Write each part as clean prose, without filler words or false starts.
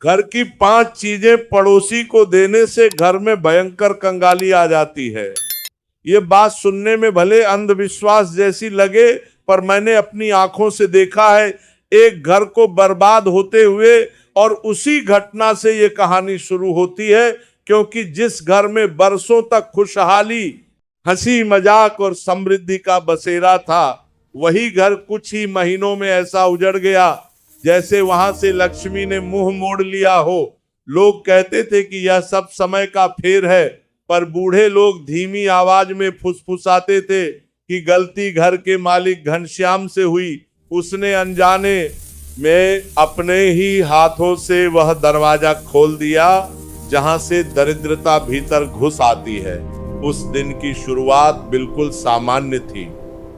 घर की 5 चीजें पड़ोसी को देने से घर में भयंकर कंगाली आ जाती है। ये बात सुनने में भले अंधविश्वास जैसी लगे, पर मैंने अपनी आंखों से देखा है एक घर को बर्बाद होते हुए, और उसी घटना से ये कहानी शुरू होती है। क्योंकि जिस घर में बरसों तक खुशहाली, हंसी मजाक और समृद्धि का बसेरा था, वही घर कुछ ही महीनों में ऐसा उजड़ गया जैसे वहां से लक्ष्मी ने मुंह मोड़ लिया हो। लोग कहते थे कि यह सब समय का फेर है, पर बूढ़े लोग धीमी आवाज में फुसफुसाते थे कि गलती घर के मालिक घनश्याम से हुई। उसने अनजाने में अपने ही हाथों से वह दरवाजा खोल दिया जहां से दरिद्रता भीतर घुस आती है। उस दिन की शुरुआत बिल्कुल सामान्य थी।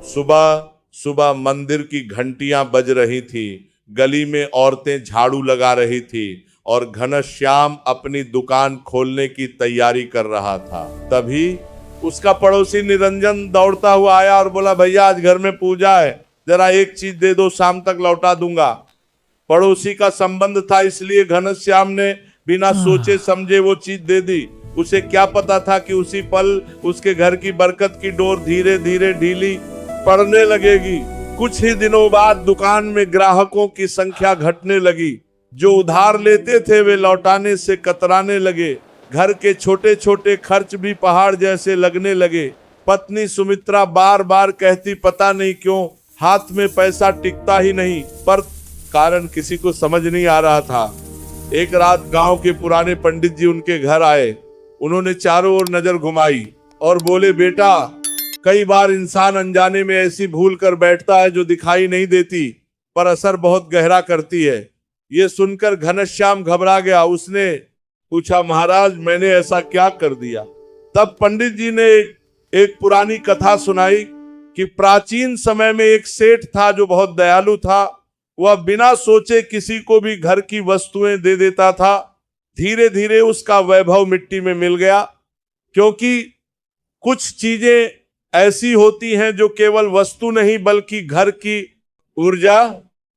सुबह सुबह मंदिर की घंटियां बज रही थी, गली में औरतें झाड़ू लगा रही थी और घनश्याम अपनी दुकान खोलने की तैयारी कर रहा था। तभी उसका पड़ोसी निरंजन दौड़ता हुआ आया और बोला, भैया आज घर में पूजा है, जरा एक चीज दे दो, शाम तक लौटा दूंगा। पड़ोसी का संबंध था, इसलिए घनश्याम ने बिना सोचे समझे वो चीज दे दी। उसे क्या पता था कि उसी पल उसके घर की बरकत की डोर धीरे धीरे ढीली पड़ने लगेगी। कुछ ही दिनों बाद दुकान में ग्राहकों की संख्या घटने लगी। जो उधार लेते थे वे लौटाने से कतराने लगे। घर के छोटे छोटे खर्च भी पहाड़ जैसे लगने लगे। पत्नी सुमित्रा बार बार कहती, पता नहीं क्यों हाथ में पैसा टिकता ही नहीं, पर कारण किसी को समझ नहीं आ रहा था। एक रात गांव के पुराने पंडित जी उनके घर आए। उन्होंने चारों ओर नजर घुमाई और बोले, बेटा कई बार इंसान अनजाने में ऐसी भूल कर बैठता है जो दिखाई नहीं देती, पर असर बहुत गहरा करती है। ये सुनकर घनश्याम घबरा गया। उसने पूछा, महाराज मैंने ऐसा क्या कर दिया? तब पंडित जी ने एक पुरानी कथा सुनाई कि प्राचीन समय में एक सेठ था जो बहुत दयालु था। वह बिना सोचे किसी को भी घर की वस्तुएं दे देता था। धीरे धीरे उसका वैभव मिट्टी में मिल गया, क्योंकि कुछ चीजें ऐसी होती हैं जो केवल वस्तु नहीं बल्कि घर की ऊर्जा,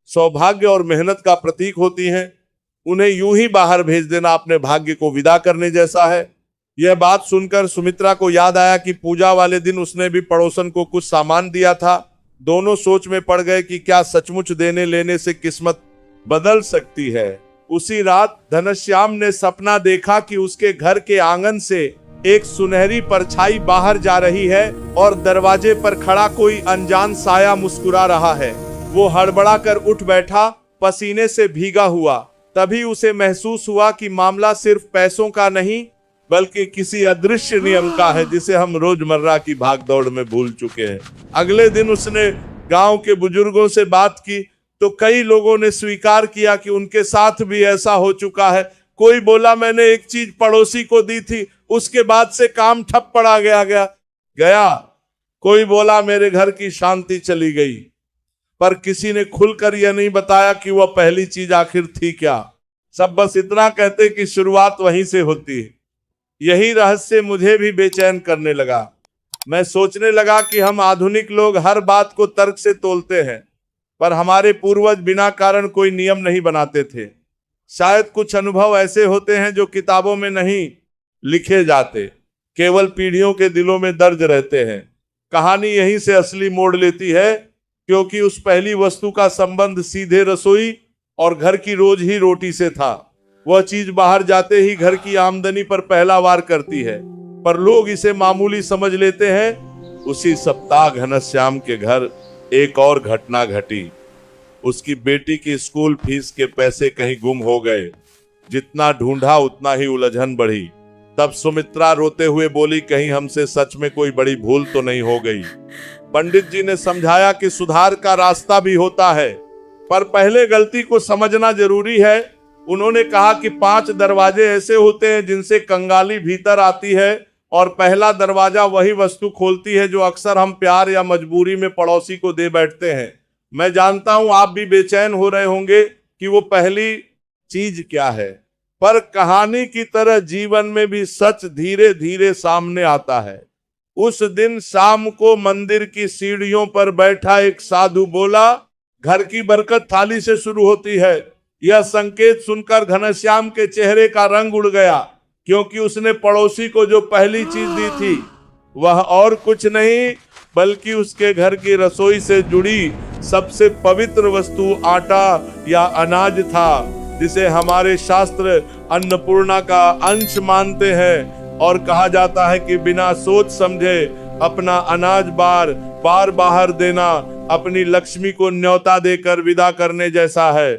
सौभाग्य और मेहनत का प्रतीक होती हैं। उन्हें यूं ही बाहर भेज देना अपने भाग्य को विदा करने जैसा है। यह बात सुनकर सुमित्रा को याद आया कि पूजा वाले दिन उसने भी पड़ोसन को कुछ सामान दिया था। दोनों सोच में पड़ गए कि क्या सचमुच देने लेने से किस्मत बदल सकती है। उसी रात घनश्याम ने सपना देखा कि उसके घर के आंगन से एक सुनहरी परछाई बाहर जा रही है और दरवाजे पर खड़ा कोई अनजान साया मुस्कुरा रहा है। वो हड़बड़ा कर उठ बैठा, पसीने से भीगा हुआ। तभी उसे महसूस हुआ कि मामला सिर्फ पैसों का नहीं बल्कि किसी अदृश्य नियम का है जिसे हम रोजमर्रा की भागदौड़ में भूल चुके हैं। अगले दिन उसने गांव के बुजुर्गों से बात की तो कई लोगों ने स्वीकार किया कि उनके साथ भी ऐसा हो चुका है। कोई बोला, मैंने एक चीज पड़ोसी को दी थी, उसके बाद से काम ठप पड़ा गया। कोई बोला, मेरे घर की शांति चली गई। पर किसी ने खुलकर यह नहीं बताया कि वह पहली चीज आखिर थी क्या। सब बस इतना कहते कि शुरुआत वहीं से होती है। यही रहस्य मुझे भी बेचैन करने लगा। मैं सोचने लगा कि हम आधुनिक लोग हर बात को तर्क से तोलते हैं, पर हमारे पूर्वज बिना कारण कोई नियम नहीं बनाते थे। शायद कुछ अनुभव ऐसे होते हैं जो किताबों में नहीं लिखे जाते, केवल पीढ़ियों के दिलों में दर्ज रहते हैं। कहानी यहीं से असली मोड़ लेती है, क्योंकि उस पहली वस्तु का संबंध सीधे रसोई और घर की रोज ही रोटी से था। वह चीज बाहर जाते ही घर की आमदनी पर पहला वार करती है, पर लोग इसे मामूली समझ लेते हैं। उसी सप्ताह घनश्याम के घर एक और घटना घटी। उसकी बेटी की स्कूल फीस के पैसे कहीं गुम हो गए। जितना ढूंढा उतना ही उलझन बढ़ी। तब सुमित्रा रोते हुए बोली, कहीं हमसे सच में कोई बड़ी भूल तो नहीं हो गई। पंडित जी ने समझाया कि सुधार का रास्ता भी होता है, पर पहले गलती को समझना जरूरी है। उन्होंने कहा कि 5 दरवाजे ऐसे होते हैं जिनसे कंगाली भीतर आती है, और पहला दरवाजा वही वस्तु खोलती है जो अक्सर हम प्यार या मजबूरी में पड़ोसी को दे बैठते हैं। मैं जानता हूं आप भी बेचैन हो रहे होंगे कि वो पहली चीज क्या है, पर कहानी की तरह जीवन में भी सच धीरे धीरे सामने आता है। उस दिन शाम को मंदिर की सीढ़ियों पर बैठा एक साधु बोला, घर की बरकत थाली से शुरू होती है, यह संकेत सुनकर घनश्याम के चेहरे का रंग उड़ गया, क्योंकि उसने पड़ोसी को जो पहली चीज दी थी वह और कुछ नहीं बल्कि उसके घर की रसोई से जुड़ी सबसे पवित्र वस्तु आटा या अनाज था, जिसे हमारे शास्त्र अन्नपूर्णा का अंश मानते हैं। और कहा जाता है कि बिना सोच समझे अपना अनाज बार बार बाहर देना अपनी लक्ष्मी को न्योता देकर विदा करने जैसा है।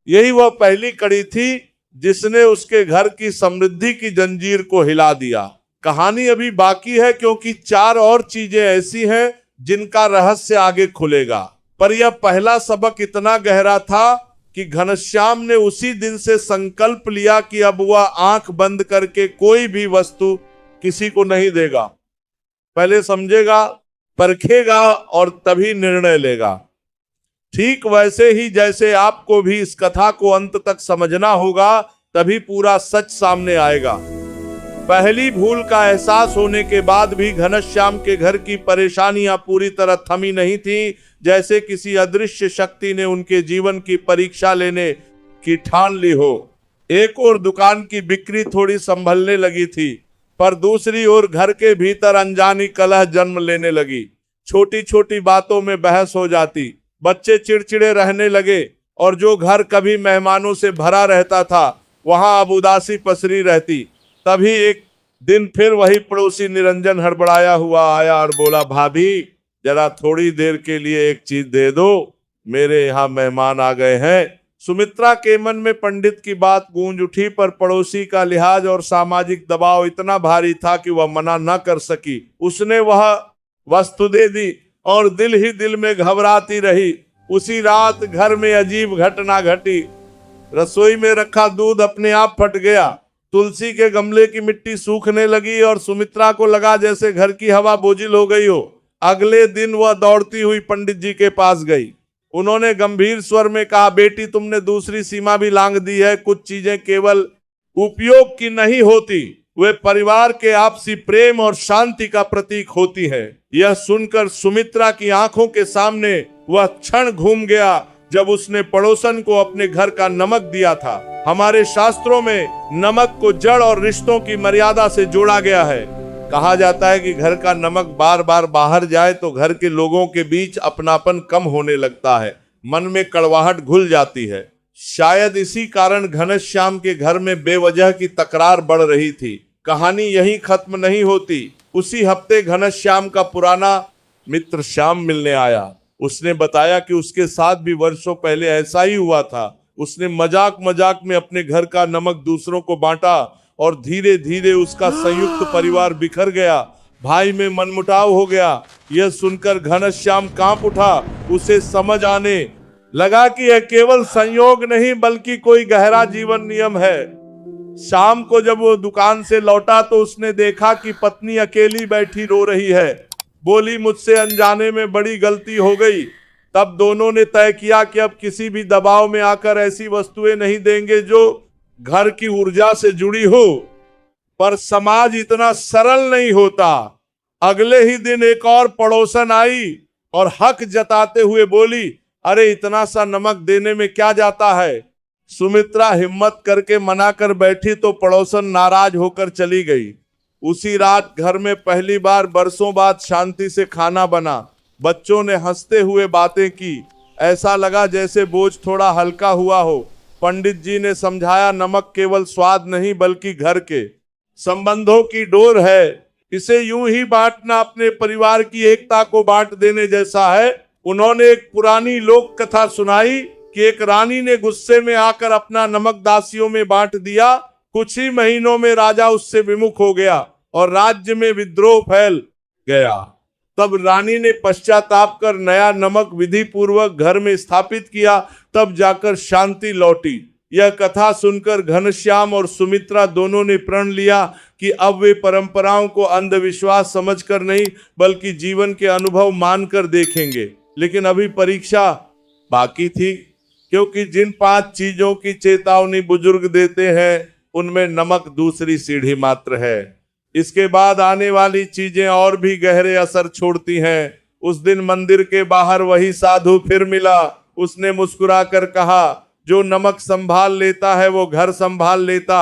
यही वह पहली कड़ी थी जिसने उसके घर की समृद्धि की जंजीर को हिला दिया। कहानी अभी बाकी है, क्योंकि 4 और चीजें ऐसी हैं जिनका रहस्य आगे खुलेगा। पर यह पहला सबक इतना गहरा था कि घनश्याम ने उसी दिन से संकल्प लिया कि अब वह आंख बंद करके कोई भी वस्तु किसी को नहीं देगा। पहले समझेगा, परखेगा और तभी निर्णय लेगा। ठीक वैसे ही जैसे आपको भी इस कथा को अंत तक समझना होगा, तभी पूरा सच सामने आएगा। पहली भूल का एहसास होने के बाद भी घनश्याम के घर की परेशानियां पूरी तरह थमी नहीं थी, जैसे किसी अदृश्य शक्ति ने उनके जीवन की परीक्षा लेने की ठान ली हो। एक ओर दुकान की बिक्री थोड़ी संभलने लगी थी, पर दूसरी ओर घर के भीतर अनजानी कलह जन्म लेने लगी। छोटी छोटी बातों में बहस हो जाती, बच्चे चिड़चिड़े रहने लगे और जो घर कभी मेहमानों से भरा रहता था वहां अब उदासी पसरी रहती। तभी एक दिन फिर वही पड़ोसी निरंजन हड़बड़ाया हुआ आया और बोला, भाभी जरा थोड़ी देर के लिए एक चीज दे दो, मेरे यहाँ मेहमान आ गए हैं। सुमित्रा के मन में पंडित की बात गूंज उठी, पर पड़ोसी का लिहाज और सामाजिक दबाव इतना भारी था कि वह मना न कर सकी। उसने वह वस्तु दे दी और दिल ही दिल में घबराती रही। उसी रात घर में अजीब घटना घटी। रसोई में रखा दूध अपने आप फट गया, तुलसी के गमले की मिट्टी सूखने लगी और सुमित्रा को लगा जैसे घर की हवा बोझिल हो गई हो। अगले दिन वह दौड़ती हुई पंडित जी के पास गई। उन्होंने गंभीर स्वर में कहा, बेटी तुमने दूसरी सीमा भी लांघ दी है। कुछ चीजें केवल उपयोग की नहीं होती, वे परिवार के आपसी प्रेम और शांति का प्रतीक होती है। यह सुनकर सुमित्रा की आंखों के सामने वह क्षण घूम गया जब उसने पड़ोसन को अपने घर का नमक दिया था। हमारे शास्त्रों में नमक को जड़ और रिश्तों की मर्यादा से जोड़ा गया है। कहा जाता है कि घर का नमक बार बार बाहर जाए तो घर के लोगों के बीच अपनापन कम होने लगता है, मन में कड़वाहट घुल जाती है। शायद इसी कारण घनश्याम के घर में बेवजह की तकरार बढ़ रही थी। कहानी यहीं खत्म नहीं होती। उसी हफ्ते घनश्याम का पुराना मित्र श्याम मिलने आया। उसने बताया कि उसके साथ भी वर्षों पहले ऐसा ही हुआ था। उसने मजाक मजाक में अपने घर का नमक दूसरों को बांटा और धीरे धीरे उसका संयुक्त परिवार बिखर गया। भाई में मनमुटाव हो गया। यह सुनकर घनश्याम कांप उठा। उसे समझ आने लगा कि यह केवल संयोग नहीं बल्कि कोई गहरा जीवन नियम है। शाम को जब वो दुकान से लौटा तो उसने देखा कि पत्नी अकेली बैठी रो रही है। बोली, मुझसे अनजाने में बड़ी गलती हो गई। तब दोनों ने तय किया कि अब किसी भी दबाव में आकर ऐसी वस्तुएं नहीं देंगे जो घर की ऊर्जा से जुड़ी हो। पर समाज इतना सरल नहीं होता। अगले ही दिन एक और पड़ोसन आई और हक जताते हुए बोली, अरे इतना सा नमक देने में क्या जाता है। सुमित्रा हिम्मत करके मना कर बैठी तो पड़ोसन नाराज होकर चली गई। उसी रात घर में पहली बार बरसों बाद शांति से खाना बना। बच्चों ने हंसते हुए बातें की। ऐसा लगा जैसे बोझ थोड़ा हल्का हुआ हो। पंडित जी ने समझाया, नमक केवल स्वाद नहीं बल्कि घर के संबंधों की डोर है। इसे यूं ही बांटना अपने परिवार की एकता को बांट देने जैसा है। उन्होंने एक पुरानी लोक कथा सुनाई कि एक रानी ने गुस्से में आकर अपना नमक दासियों में बांट दिया। कुछ ही महीनों में राजा उससे विमुख हो गया और राज्य में विद्रोह फैल गया। तब रानी ने पश्चाताप कर नया नमक विधि पूर्वक घर में स्थापित किया। तब जाकर शांति लौटी। यह कथा सुनकर घनश्याम और सुमित्रा दोनों ने प्रण लिया कि अब वे परंपराओं को अंधविश्वास समझकर नहीं बल्कि जीवन के अनुभव मानकर देखेंगे। लेकिन अभी परीक्षा बाकी थी, क्योंकि जिन 5 चीजों की चेतावनी बुजुर्ग देते हैं उनमें नमक दूसरी सीढ़ी मात्र है। इसके बाद आने वाली चीजें और भी गहरे असर छोड़ती हैं। उस दिन मंदिर के बाहर वही साधु फिर मिला। उसने मुस्कुराकर कहा, जो नमक संभाल लेता है वो घर संभाल लेता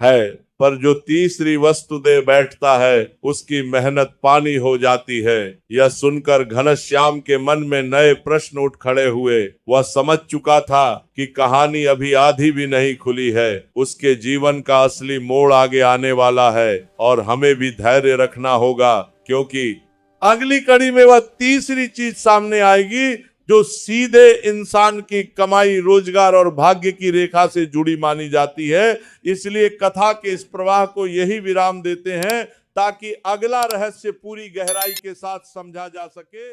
है, पर जो तीसरी वस्तु दे बैठता है उसकी मेहनत पानी हो जाती है। यह सुनकर घनश्याम के मन में नए प्रश्न उठ खड़े हुए। वह समझ चुका था कि कहानी अभी आधी भी नहीं खुली है, उसके जीवन का असली मोड़ आगे आने वाला है और हमें भी धैर्य रखना होगा, क्योंकि अगली कड़ी में वह तीसरी चीज सामने आएगी जो सीधे इंसान की कमाई, रोजगार और भाग्य की रेखा से जुड़ी मानी जाती है। इसलिए कथा के इस प्रवाह को यही विराम देते हैं ताकि अगला रहस्य पूरी गहराई के साथ समझा जा सके।